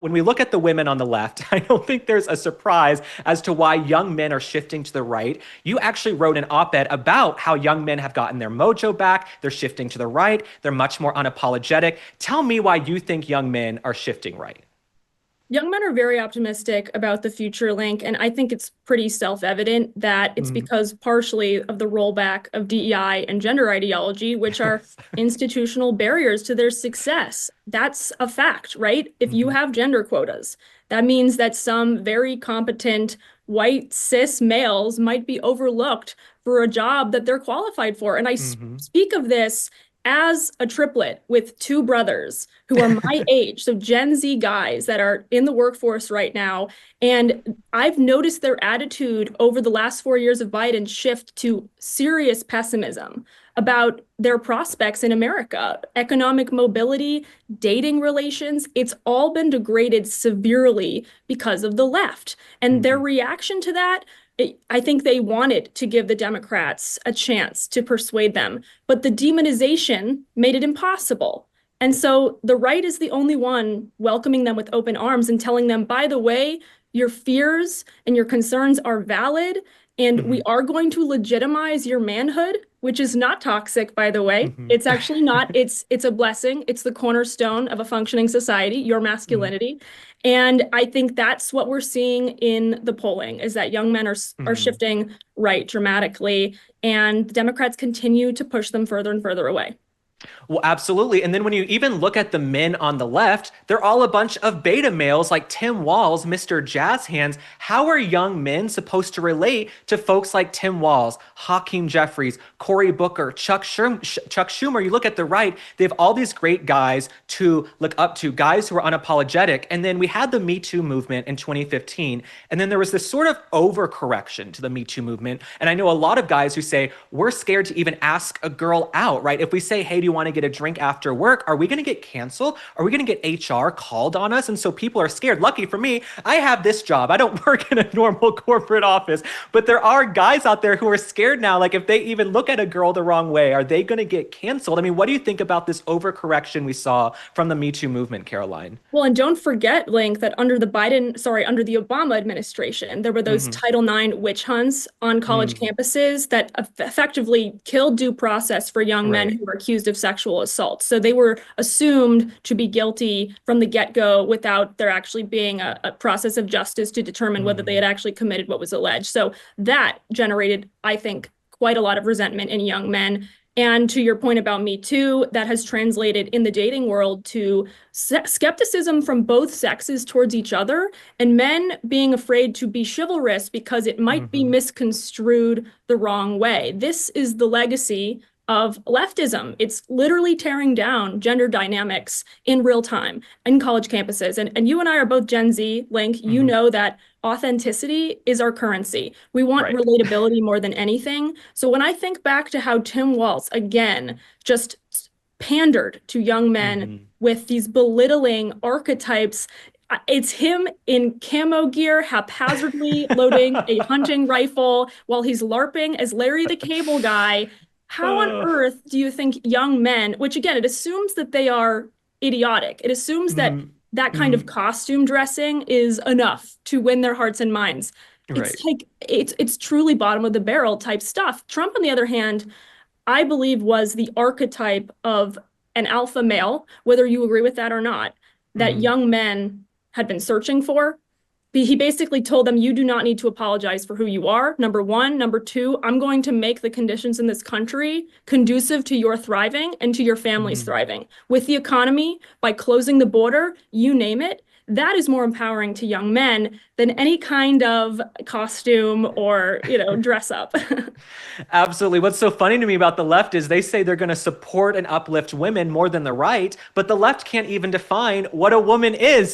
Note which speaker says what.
Speaker 1: When we look at the women on the left, I don't think there's a surprise as to why young men are shifting to the right. You actually wrote an op-ed about how young men have gotten their mojo back. They're shifting to the right. They're much more unapologetic. Tell me why you think young men are shifting right.
Speaker 2: Young men are very optimistic about the future, Link, and I think it's pretty self-evident that it's
Speaker 1: Mm.
Speaker 2: because partially of the rollback of DEI and gender ideology, which are institutional barriers to their success. That's a fact, right? If you
Speaker 1: Mhm.
Speaker 2: have gender quotas, that means that some very competent white cis males might be overlooked for a job that they're qualified for. And I
Speaker 1: Mhm.
Speaker 2: speak of this as a triplet with two brothers who are my age, so Gen Z guys that are in the workforce right now. And I've noticed their attitude over the last 4 years of Biden shift to serious pessimism about their prospects in America, economic mobility, dating relations. It's all been degraded severely because of the left. And their
Speaker 1: Mhm.
Speaker 2: reaction to that, I think they wanted to give the Democrats a chance to persuade them, but the demonization made it impossible. And so the right is the only one welcoming them with open arms and telling them, by the way, your fears and your concerns are valid, and we
Speaker 1: Mhm.
Speaker 2: are going to legitimize your manhood, which is not toxic, by the way.
Speaker 1: Mhm.
Speaker 2: It's actually not. It's a blessing. It's the cornerstone of a functioning society, your
Speaker 1: Mhm.
Speaker 2: masculinity. And I think that's what we're seeing in the polling is that young men are
Speaker 1: Mhm.
Speaker 2: shifting right dramatically, and Democrats continue to push them further and further away.
Speaker 1: Well, absolutely. And then when you even look at the men on the left, they're all a bunch of beta males like Tim Walz, Mr. Jazz Hands. How are young men supposed to relate to folks like Tim Walz, Hakeem Jeffries, Cory Booker, Chuck Schumer? You look at the right, they have all these great guys to look up to, guys who are unapologetic. And then we had the Me Too movement in 2015. And then there was this sort of overcorrection to the Me Too movement. And I know a lot of guys who say, we're scared to even ask a girl out, right? If we say, hey, do you want to get a drink after work? Are we going to get canceled? Are we going to get HR called on us? And so people are scared. Lucky for me, I have this job. I don't work in a normal corporate office, but there are guys out there who are scared now. Like if they even look at a girl the wrong way, are they going to get canceled? I mean, what do you think about this overcorrection we saw from the Me Too movement, Caroline?
Speaker 2: Well, and don't forget, Link, that under the Obama administration, there were those
Speaker 1: Mm-hmm.
Speaker 2: Title IX witch hunts on college
Speaker 1: Mm,
Speaker 2: campuses that effectively killed due process for young men
Speaker 1: right.
Speaker 2: who were accused of sexual assault. So they were assumed to be guilty from the get-go without there actually being a process of justice to determine whether they
Speaker 1: Mm-hmm.
Speaker 2: had actually committed what was alleged. So that generated, I think, quite a lot of resentment in young men. And to your point about Me Too, that has translated in the dating world to skepticism from both sexes towards each other, and men being afraid to be chivalrous because it might be
Speaker 1: Mm-hmm.
Speaker 2: misconstrued the wrong way. This is the legacy of leftism. It's literally tearing down gender dynamics in real time in college campuses. And you and I are both Gen Z, Link. You
Speaker 1: Mm-hmm.
Speaker 2: know that authenticity is our currency. We want
Speaker 1: Right.
Speaker 2: relatability more than anything. So when I think back to how Tim Walz, again, just pandered to young men
Speaker 1: Mm-hmm.
Speaker 2: with these belittling archetypes. It's him in camo gear, haphazardly loading a hunting rifle while he's LARPing as Larry the Cable Guy. How on
Speaker 1: Uh,
Speaker 2: earth do you think young men, which again, it assumes that they are idiotic, it assumes that
Speaker 1: mm-hmm.
Speaker 2: that kind of
Speaker 1: Mm-hmm.
Speaker 2: costume dressing is enough to win their hearts and minds. It's
Speaker 1: Right.
Speaker 2: like it's truly bottom of the barrel type stuff. Trump, on the other hand, I believe was the archetype of an alpha male, whether you agree with that or not, that
Speaker 1: Mm-hmm.
Speaker 2: young men had been searching for. He basically told them, you do not need to apologize for who you are. Number one. Number two, I'm going to make the conditions in this country conducive to your thriving and to your family's
Speaker 1: Mm-hmm.
Speaker 2: thriving. With the economy, by closing the border, you name it, that is more empowering to young men than any kind of costume or, dress up.
Speaker 1: Absolutely. What's so funny to me about the left is they say they're going to support and uplift women more than the right, but the left can't even define what a woman is.